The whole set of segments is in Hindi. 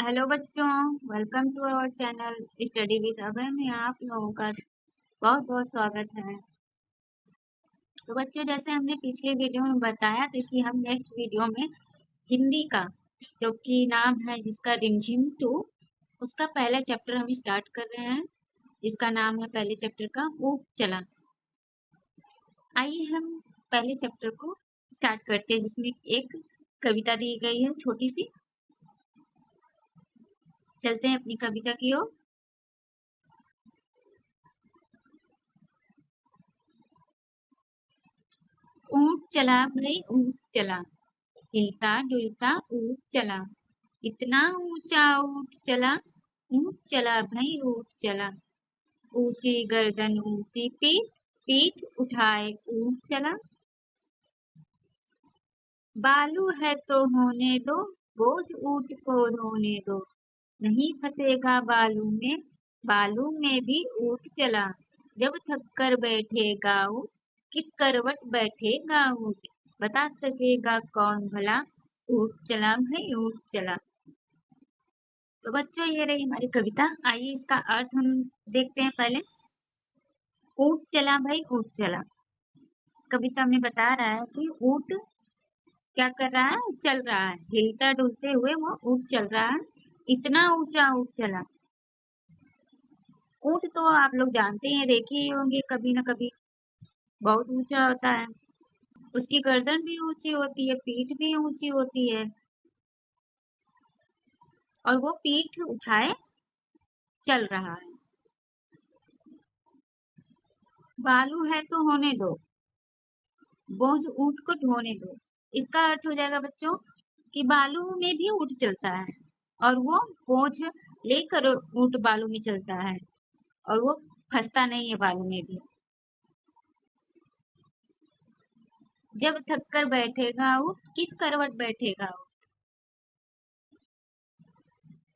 हेलो बच्चों, welcome to our channel study with Abhay में आप लोगों का बहुत बहुत स्वागत है। तो बच्चों, जैसे हमने पिछले वीडियो में बताया था कि हम नेक्स्ट वीडियो में हिंदी का जो कि नाम है जिसका रिमझिम 2, उसका पहला चैप्टर हम स्टार्ट कर रहे हैं, जिसका नाम है पहले चैप्टर का ऊट चला। आइए हम पहले चैप्टर को स्टार्ट करते हैं, जिसमें एक कविता दी गई है छोटी सी। चलते हैं अपनी कविता की ओर। ऊंट चला भाई ऊंट चला, हिलता डुलता ऊंट चला, इतना ऊंचा ऊंट चला, ऊंट चला भाई ऊंट चला, ऊंची गर्दन ऊंची पीठ, पीठ उठाए ऊंट चला। बालू है तो होने दो, बोझ ऊंट को ढोने दो, नहीं फंसेगा बालू में भी ऊंट चला। जब थक कर बैठेगा ऊंट, किस करवट बैठेगा ऊंट, बता सकेगा कौन भला, ऊंट चला भाई ऊंट चला। तो बच्चों, ये रही हमारी कविता। आइए इसका अर्थ हम देखते हैं पहले। ऊंट चला भाई ऊंट चला, कविता में बता रहा है कि ऊंट क्या कर रहा है, चल रहा है, हिलता डुलते हुए वो ऊंट चल रहा है, इतना ऊंचा ऊंट चला। ऊंट तो आप लोग जानते हैं, देखे ही होंगे कभी ना कभी, बहुत ऊंचा होता है, उसकी गर्दन भी ऊंची होती है, पीठ भी ऊंची होती है, और वो पीठ उठाए चल रहा है। बालू है तो होने दो, बोझ ऊंट को ढोने दो। इसका अर्थ हो जाएगा बच्चों कि बालू में भी ऊंट चलता है, और वो बोझ लेकर ऊंट बालू में चलता है, और वो फंसता नहीं है बालू में भी। जब थक कर बैठेगा ऊंट, किस करवट बैठेगा ऊंट,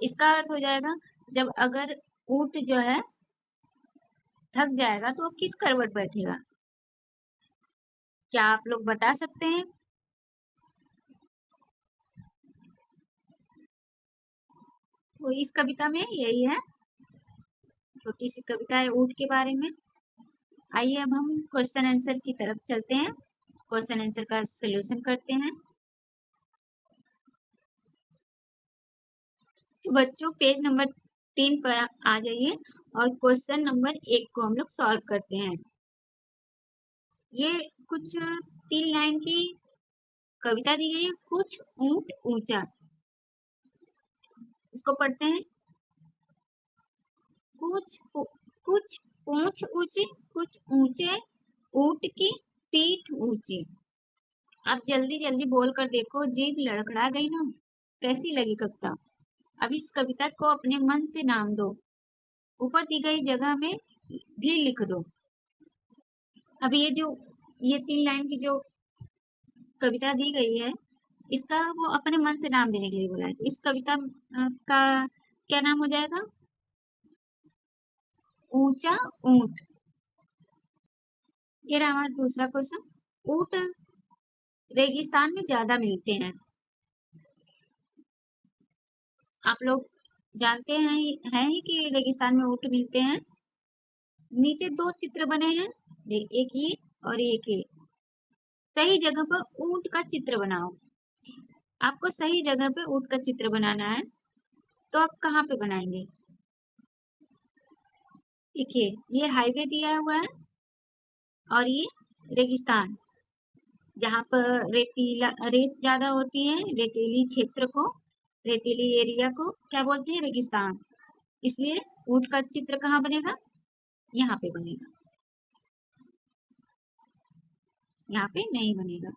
इसका अर्थ हो जाएगा जब अगर ऊंट जो है थक जाएगा तो वो किस करवट बैठेगा। क्या आप लोग बता सकते हैं? तो इस कविता में यही है, छोटी सी कविता है ऊंट के बारे में। आइए अब हम क्वेश्चन आंसर की तरफ चलते हैं, क्वेश्चन आंसर का सॉल्यूशन करते हैं। तो बच्चों, पेज नंबर 3 पर आ जाइए और क्वेश्चन नंबर 1 को हम लोग सॉल्व करते हैं। ये कुछ 3 लाइन की कविता दी गई है, कुछ ऊंट ऊंचा। इसको पढ़ते हैं। कुछ कुछ पूंछ ऊंची, कुछ ऊंचे ऊंट की पीठ ऊंची। आप जल्दी जल्दी बोल कर देखो, जीभ लड़खड़ा गई ना, कैसी लगी कविता। अब इस कविता को अपने मन से नाम दो, ऊपर दी गई जगह में भी लिख दो। अब ये 3 लाइन की जो कविता दी गई है, इसका वो अपने मन से नाम देने के लिए बोला है। इस कविता का क्या नाम हो जाएगा? ऊंचा ऊंट। ये रहा हमारा दूसरा क्वेश्चन। ऊंट रेगिस्तान में ज्यादा मिलते हैं। आप लोग जानते हैं ही कि रेगिस्तान में ऊंट मिलते हैं। नीचे 2 चित्र बने हैं, एक ये और एक ये। सही जगह पर ऊंट का चित्र बनाओ। आपको सही जगह पे ऊंट का चित्र बनाना है, तो आप कहाँ पे बनाएंगे? देखिए, ये हाईवे दिया हुआ है और ये रेगिस्तान, जहाँ पर रेत ज्यादा होती है, रेतीली क्षेत्र को, रेतीली एरिया को क्या बोलते हैं? रेगिस्तान। इसलिए ऊंट का चित्र कहाँ बनेगा? यहाँ पे बनेगा, यहाँ पे नहीं बनेगा।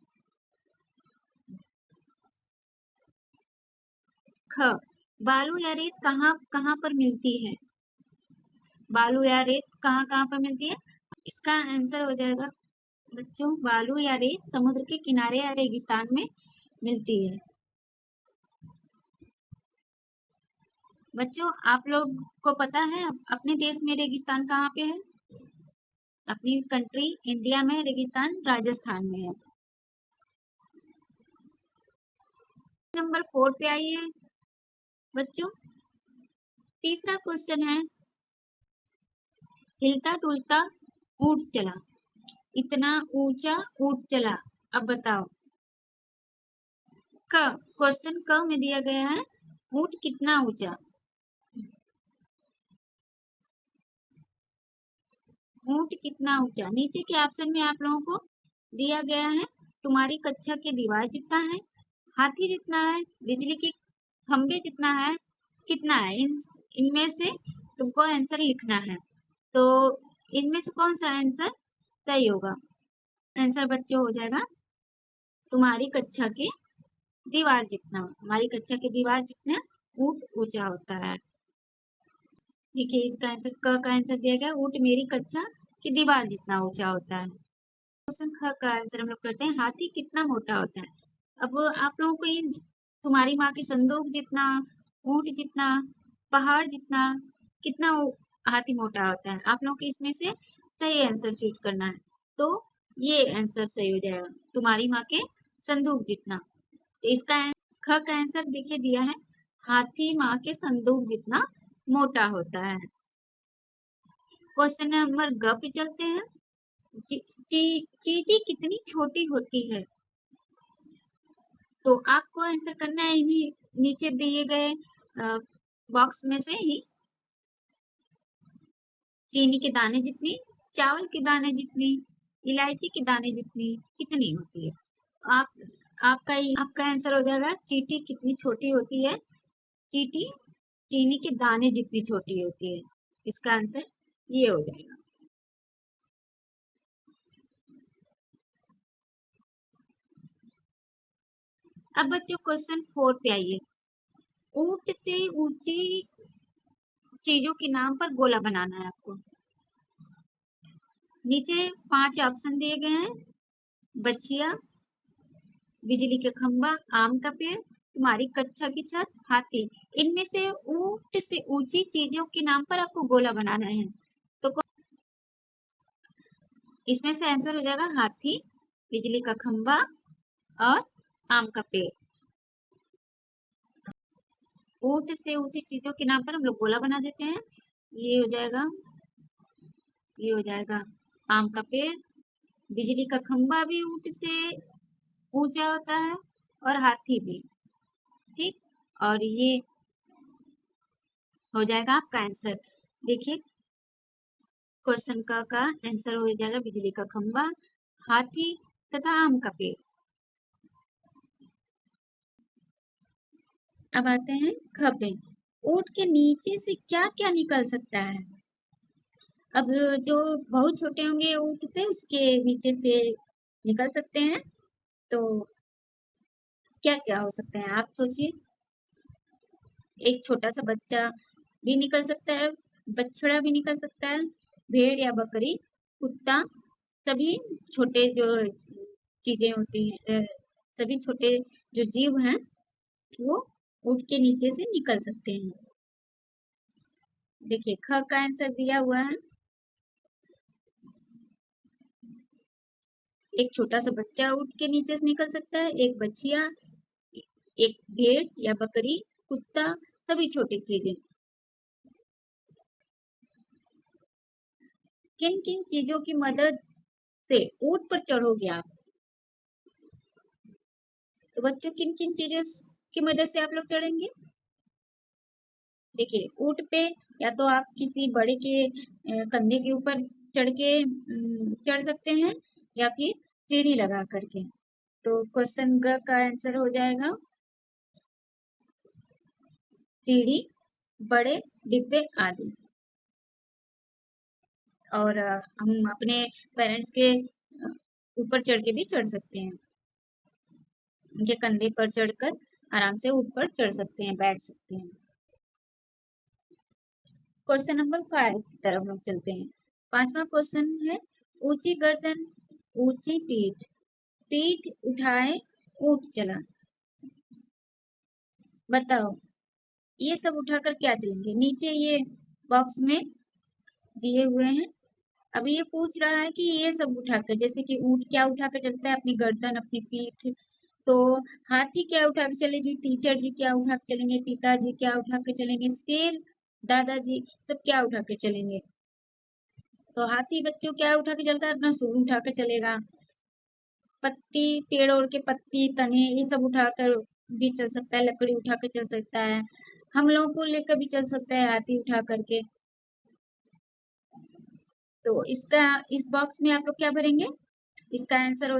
ख, बालू या रेत कहाँ कहाँ पर मिलती है? बालू या रेत कहाँ कहाँ पर मिलती है? इसका आंसर हो जाएगा बच्चों, बालू या रेत समुद्र के किनारे या रेगिस्तान में मिलती है। बच्चों, आप लोग को पता है अपने देश में रेगिस्तान कहाँ पे है? अपनी कंट्री इंडिया में रेगिस्तान राजस्थान में है। नंबर 4 पे आइए। बच्चों तीसरा क्वेश्चन है, हिलता डुलता ऊंट चला, इतना ऊंचा ऊंट चला। अब बताओ, क क्वेश्चन क में दिया गया है ऊंट कितना ऊंचा, ऊंट कितना ऊंचा। नीचे के ऑप्शन में आप लोगों को दिया गया है तुम्हारी कक्षा की दीवार जितना है, हाथी जितना है, बिजली के खंबे जितना है, कितना है। इनमें से तुमको आंसर लिखना है। तो इनमें से कौन सा आंसर सही होगा? आंसर बच्चों हो जाएगा तुम्हारी कक्षा की दीवार जितना। हमारी कक्षा की दीवार जितना ऊंट ऊंचा होता है। ठीक है, इसका आंसर क का आंसर दिया गया ऊंट मेरी कक्षा की दीवार जितना ऊंचा होता है। क्वेश्चन ख का आंसर हम लोग करते हैं, हाथी कितना मोटा होता है। अब आप लोगों को ये तुम्हारी माँ की संदूक जितना, ऊंट जितना, पहाड़ जितना, कितना हाथी मोटा होता है, आप लोगों को इसमें से सही आंसर चूज करना है। तो ये आंसर सही हो जाएगा, तुम्हारी माँ के संदूक जितना। तो इसका ख का आंसर देखिए दिया है, हाथी माँ के संदूक जितना मोटा होता है। क्वेश्चन नंबर ग पे चलते हैं, चींटी कितनी छोटी होती है। तो आपको आंसर करना है इन्हीं नीचे दिए गए बॉक्स में से ही। चीनी के दाने जितनी, चावल के दाने जितनी, इलायची के दाने जितनी कितनी होती है। आपका आंसर हो जाएगा चींटी कितनी छोटी होती है, चींटी चीनी के दाने जितनी छोटी होती है। इसका आंसर ये हो जाएगा। अब बच्चों क्वेश्चन 4 पे आइए, ऊंट से ऊंची चीजों के नाम पर गोला बनाना है आपको। नीचे 5 ऑप्शन दिए गए हैं, बछिया, बिजली का खंबा, आम का पेड़, तुम्हारी कक्षा की छत, हाथी। इनमें से ऊंट से ऊंची चीजों के नाम पर आपको गोला बनाना है। तो इसमें से आंसर हो जाएगा हाथी, बिजली का खंबा और आम का पेड़। ऊंट से ऊंची चीजों के नाम पर हम लोग गोला बना देते हैं। ये हो जाएगा, ये हो जाएगा आम का पेड़, बिजली का खंबा भी ऊंट से ऊंचा होता है और हाथी भी। ठीक, और ये हो जाएगा आपका आंसर। देखिए क्वेश्चन का आंसर हो जाएगा बिजली का खंबा, हाथी तथा आम का पेड़। अब आते हैं ख पे, ऊंट के नीचे से क्या क्या निकल सकता है। अब जो बहुत छोटे होंगे ऊंट से, उसके नीचे से निकल सकते हैं। तो क्या क्या हो सकते हैं आप सोचिए। एक छोटा सा बच्चा भी निकल सकता है, बछड़ा भी निकल सकता है, भेड़ या बकरी, कुत्ता, सभी छोटे जो चीजें होती हैं, सभी छोटे जो जीव हैं वो ऊंट के नीचे से निकल सकते हैं। देखिए ख का आंसर दिया हुआ है, एक छोटा सा बच्चा ऊंट के नीचे से निकल सकता है, एक बछिया, एक भेड़ या बकरी, कुत्ता, सभी छोटी चीजें। किन किन चीजों की मदद से ऊंट पर चढ़ोगे आप। तो बच्चों किन किन चीजों की मदद से आप लोग चढ़ेंगे। देखिए ऊंट पे या तो आप किसी बड़े के कंधे के ऊपर चढ़ के चढ़ सकते हैं, या फिर सीढ़ी लगा करके। तो क्वेश्चन ग का आंसर हो जाएगा सीढ़ी, बड़े डिब्बे आदि। और हम अपने पेरेंट्स के ऊपर चढ़ के भी चढ़ सकते हैं, उनके कंधे पर चढ़कर आराम से ऊपर चढ़ सकते हैं, बैठ सकते हैं। क्वेश्चन नंबर 5 की तरफ हम चलते हैं। 5वां क्वेश्चन है, ऊंची गर्दन ऊंची पीठ, पीठ उठाए ऊंट चला। बताओ ये सब उठाकर क्या चलेंगे। नीचे ये बॉक्स में दिए हुए हैं। अब ये पूछ रहा है कि ये सब उठाकर, जैसे कि ऊंट क्या उठाकर चलता है, अपनी गर्दन, अपनी पीठ, तो हाथी क्या उठा के चलेगी, टीचर जी क्या उठा के चलेंगे, पिताजी क्या उठा के चलेंगे, शेर, दादाजी सब क्या उठा के चलेंगे। तो हाथी बच्चों क्या उठा के चलता है, अपना सूंड उठा के चलेगा। पत्ती, पेड़ ओड़ के पत्ती, तने, ये सब उठाकर भी चल सकता है, लकड़ी उठा के चल सकता है, हम लोगों को लेकर भी चल सकता है हाथी उठा करके। तो इसका, इस बॉक्स में आप लोग क्या भरेंगे, इसका आंसर हो,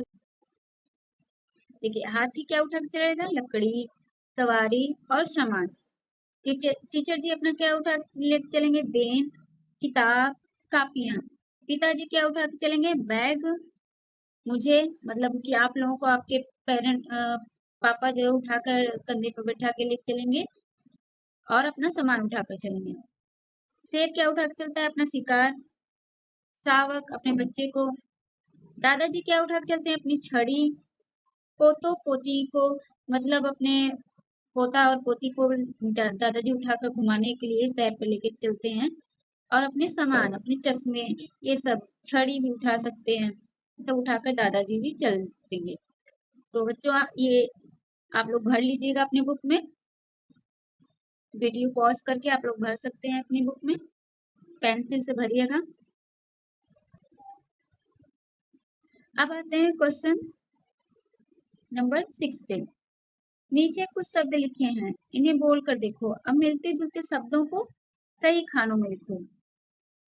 देखिए हाथी क्या उठा के चलेगा, लकड़ी, सवारी और सामान। टीचर टीचर जी अपना क्या उठा के लेके चलेंगे, पेन, किताब, कापियां। पिताजी क्या उठा के चलेंगे, बैग, मुझे मतलब कि आप लोगों को आपके पेरेंट पापा जो उठाकर कंधे पर बैठा के लेके चलेंगे और अपना सामान उठाकर चलेंगे। शेर क्या उठा के चलता है, अपना शिकार, शावक अपने बच्चे को। दादाजी क्या उठा के चलते हैं, अपनी छड़ी, पोतो पोती को मतलब अपने पोता और पोती को दादाजी उठाकर घुमाने के लिए सैर पर लेके चलते हैं। और अपने सामान, अपने चश्मे, ये सब, छड़ी भी उठा सकते हैं, सब उठाकर दादाजी भी चल देंगे। तो बच्चों ये आप लोग भर लीजिएगा अपनी बुक में, वीडियो पॉज करके आप लोग भर सकते हैं अपनी बुक में, पेंसिल से भरिएगा। अब आते हैं क्वेश्चन नंबर 6 पे। नीचे कुछ शब्द लिखे हैं, इन्हें बोल कर देखो। अब मिलते जुलते शब्दों को सही खानों में लिखो।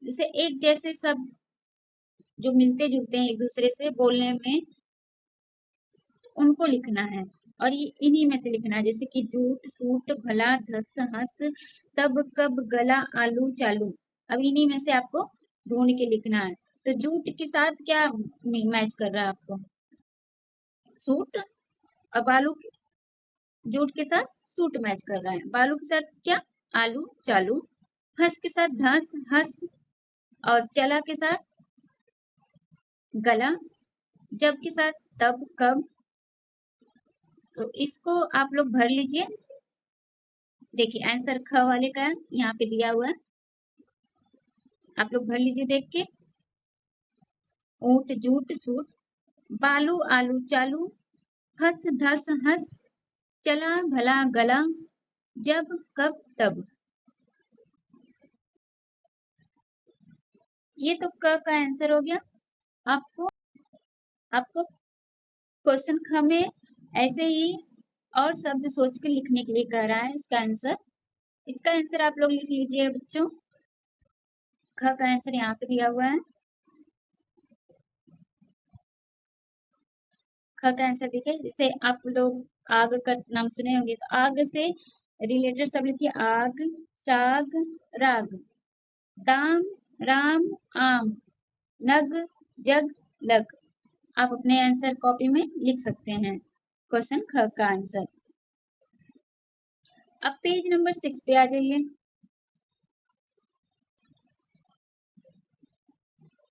जैसे एक जैसे शब्द जो मिलते जुलते हैं एक दूसरे से बोलने में, उनको लिखना है और ये इन्हीं में से लिखना है, जैसे कि झूठ, सूट, भला, धस, हंस, तब, कब, गला, आलू, चालू। अब इन्हीं में से आपको ढूंढ के लिखना है। तो झूठ के साथ क्या मैच कर रहा है आपको, सूट, और बालू, झूठ के साथ सूट मैच कर रहा है, बालू के साथ क्या, आलू, चालू, हंस के साथ धस, हंस, और चला के साथ गला, जब के साथ तब, कब। तो इसको आप लोग भर लीजिए। देखिए आंसर ख वाले का यहाँ पे दिया हुआ है, आप लोग भर लीजिए देख के। ऊंट, जूट, सूट, बालू, आलू, चालू, हंस, धस, हंस, चला, भला, गला, जब, कब, तब। ये तो क का आंसर हो गया। आपको आपको क्वेश्चन ख में ऐसे ही और शब्द सोच के लिखने के लिए कह रहा है इसका आंसर। इसका आंसर आप लोग लिख लीजिए बच्चों, ख का आंसर यहाँ पे दिया हुआ है। ख का आंसर देखिए, जैसे आप लोग आग का नाम सुने होंगे, तो आग से रिलेटेड सब लिखिए, आग, चाग, राग, दाम, राम, आम, नग, जग, लग। आप अपने आंसर कॉपी में लिख सकते हैं क्वेश्चन ख का आंसर। अब पेज नंबर 6 पे आ जाइए।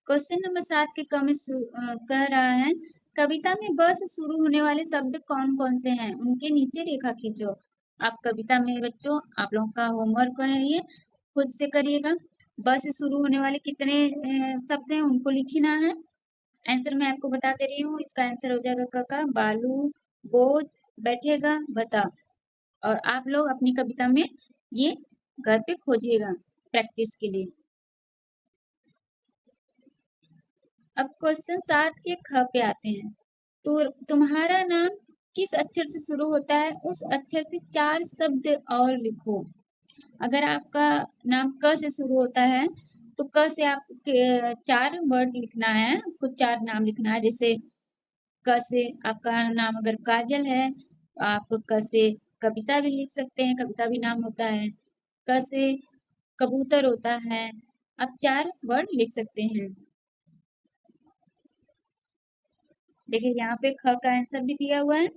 क्वेश्चन नंबर 7 के कह रहा है, कविता में ब से शुरू होने वाले शब्द कौन कौन से हैं, उनके नीचे रेखा खींचो। आप कविता में बच्चों, आप लोगों का होमवर्क है ये, खुद से करिएगा। ब से शुरू होने वाले कितने शब्द हैं उनको लिखना है। आंसर मैं आपको बता दे रही हूँ, इसका आंसर हो जाएगा क का बालू, बोझ, बैठेगा, बता। और आप लोग अपनी कविता में ये घर पे खोजिएगा प्रैक्टिस के लिए। अब क्वेश्चन 7 के ख पे आते हैं। तो तुम्हारा नाम किस अक्षर से शुरू होता है, उस अक्षर से 4 शब्द और लिखो। अगर आपका नाम क से शुरू होता है तो क से आप 4 वर्ड लिखना है, कुछ 4 नाम लिखना है। जैसे क से आपका नाम अगर काजल है तो आप क से कविता भी लिख सकते हैं, कविता भी नाम होता है। क से कबूतर होता है। आप 4 वर्ड लिख सकते हैं। देखिए यहाँ पे ख का आंसर भी दिया हुआ है।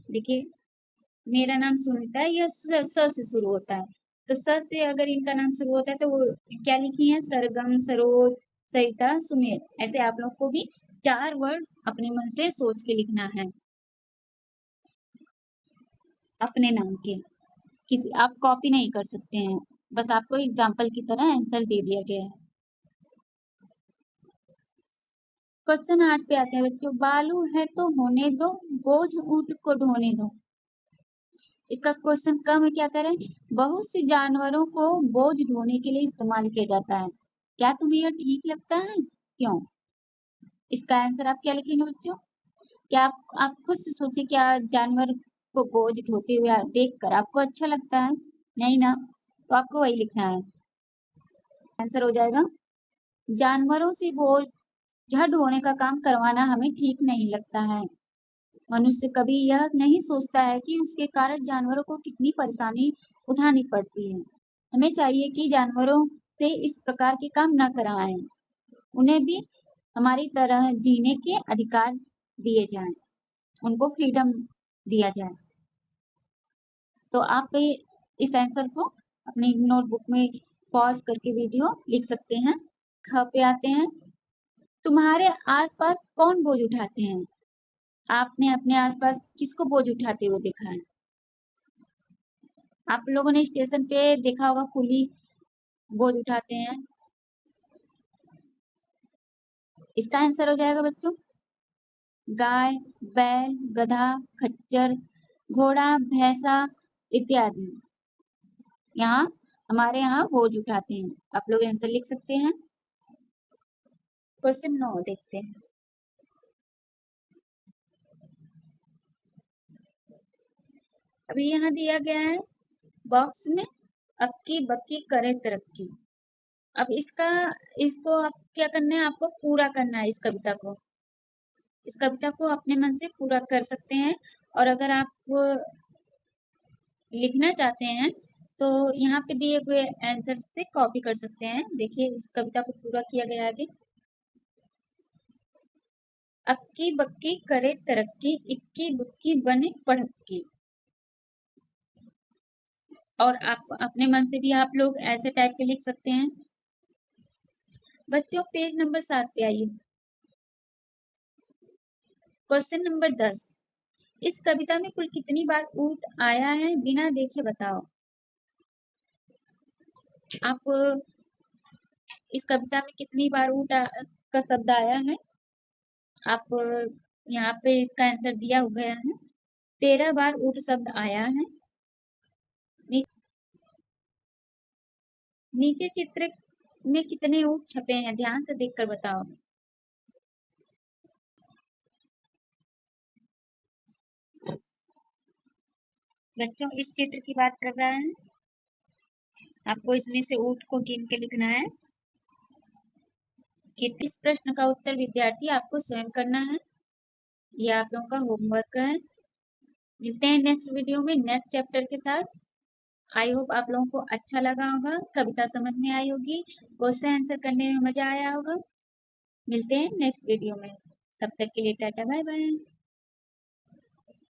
देखिए मेरा नाम सुनीता है, यह स से शुरू होता है। तो स से अगर इनका नाम शुरू होता है तो वो क्या लिखी है, सरगम, सरोज, सरिता, सुमेर। ऐसे आप लोग को भी 4 वर्ड अपने मन से सोच के लिखना है अपने नाम के। किसी आप कॉपी नहीं कर सकते हैं, बस आपको एग्जाम्पल की तरह आंसर दे दिया गया है। क्वेश्चन 8 पे आते हैं बच्चों। बालू है तो होने दो, बोझ ऊंट को ढोने दो। इसका क्वेश्चन कम है, क्या करें? बहुत से जानवरों को बोझ ढोने के लिए इस्तेमाल किया जाता है। क्या तुम्हें यह ठीक लगता है? क्यों? इसका आंसर आप क्या लिखेंगे बच्चों? क्या आप खुद से सोचिए, क्या जानवर को बोझ ढोते हुए देखकर आपको अच्छा लगता है? नहीं ना, तो आपको वही लिखना है। आंसर हो जाएगा, जानवरों से बोझ ढोने का काम करवाना हमें ठीक नहीं लगता है। मनुष्य कभी यह नहीं सोचता है कि उसके कारण जानवरों को कितनी परेशानी उठानी पड़ती है। हमें चाहिए कि जानवरों से इस प्रकार के काम न कराएं, उन्हें भी हमारी तरह जीने के अधिकार दिए जाएं, उनको फ्रीडम दिया जाए। तो आप इस आंसर को अपनी नोटबुक में पॉज करके वीडियो लिख सकते हैं। ख पे आते हैं। तुम्हारे आसपास कौन बोझ उठाते हैं? आपने अपने आसपास किसको बोझ उठाते हुए देखा है? आप लोगों ने स्टेशन पे देखा होगा, कुली बोझ उठाते हैं। इसका आंसर हो जाएगा बच्चों, गाय, बैल, गधा, खच्चर, घोड़ा, भैंसा इत्यादि। यहाँ हमारे यहाँ बोझ उठाते हैं। आप लोग आंसर लिख सकते हैं। क्वेश्चन 9 देखते हैं। अभी यहाँ दिया गया है बॉक्स में, अक्की बक्की करे तरक्की। अब इसको आप क्या करना है, आपको पूरा करना है। इस कविता को अपने मन से पूरा कर सकते हैं। और अगर आप लिखना चाहते हैं तो यहाँ पे दिए हुए आंसर से कॉपी कर सकते हैं। देखिए, इस कविता को पूरा किया गया आगे। अक्की बक्की करे तरक्की, इक्की दुक्की बने पढ़क्की। और आप अपने मन से भी आप लोग ऐसे टाइप के लिख सकते हैं। बच्चों पेज नंबर 7 पे आइए। Question number 10। इस कविता में कुल कितनी बार ऊंट आया है, बिना देखे बताओ। आप इस कविता में कितनी बार ऊंट का शब्द आया है? आप यहाँ पे इसका आंसर दिया गया है, 13 बार ऊंट शब्द आया है। नीचे चित्र में कितने ऊंट छपे हैं, ध्यान से देखकर बताओ। बच्चों इस चित्र की बात कर रहा है, आपको इसमें से ऊंट को गिन के लिखना है। इस प्रश्न का उत्तर विद्यार्थी आपको स्वयं करना है, ये आप लोगों का होमवर्क है। मिलते हैं नेक्स्ट वीडियो में नेक्स्ट चैप्टर के साथ। आई होप आप लोगों को अच्छा लगा होगा, कविता समझ में आई होगी, क्वेश्चन आंसर करने में मजा आया होगा। मिलते हैं नेक्स्ट वीडियो में, तब तक के लिए टाटा बाय बाय।